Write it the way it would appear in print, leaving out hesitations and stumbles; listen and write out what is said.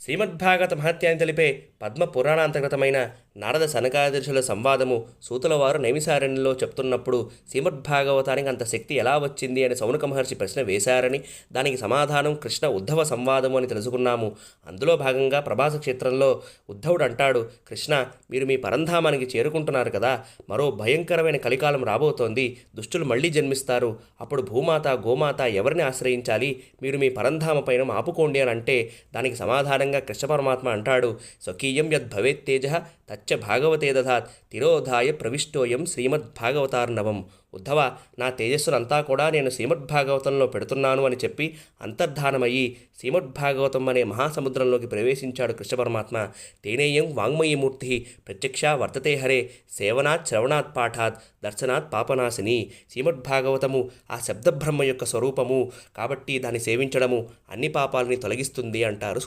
శ్రీమద్భాగవత మహత్యాన్ని తెలిపే పద్మ పురాణాంతర్గతమైన నారద సనకాదిర్షుల సంవాదము సూతుల వారు నైమిసారణ్యంలో చెప్తున్నప్పుడు శ్రీమద్భాగవతానికి అంత శక్తి ఎలా వచ్చింది అని సౌనక మహర్షి ప్రశ్న వేశారని, దానికి సమాధానం కృష్ణ ఉద్ధవ సంవాదము అని తెలుసుకున్నాము. అందులో భాగంగా ప్రభాస క్షేత్రంలో ఉద్ధవుడు అంటాడు, కృష్ణ మీరు మీ పరంధామానికి చేరుకుంటున్నారు కదా, మరో భయంకరమైన కలికాలం రాబోతోంది, దుష్టులు మళ్ళీ జన్మిస్తారు, అప్పుడు భూమాత గోమాత ఎవరిని ఆశ్రయించాలి, మీరు మీ పరంధామ పైన ఆపుకోండి అని అంటే దానికి సమాధానంగా కృష్ణ పరమాత్మ అంటాడు, స్వకీయం యద్భవేత్తేజ తచ్చ భాగవతే దధాత్ తిరోధాయ ప్రవిష్టోయం శ్రీమద్భాగవతార్ణవం. ఉద్ధవ, నా తేజస్సునంతా కూడా నేను శ్రీమద్భాగవతంలో పెడుతున్నాను అని చెప్పి అంతర్ధానమయ్యి శ్రీమద్భాగవతం అనే మహాసముద్రంలోకి ప్రవేశించాడు కృష్ణ పరమాత్మ. తేనేయం వాంగ్మయీమూర్తి ప్రత్యక్ష వర్తతే హరే సేవనాత్ శ్రవణాత్ పాఠాత్ దర్శనాత్ పాపనాశిని. శ్రీమద్భాగవతము ఆ శబ్దబ్రహ్మ యొక్క స్వరూపము కాబట్టి దాన్ని సేవించడము అన్ని పాపాలని తొలగిస్తుంది అంటారు.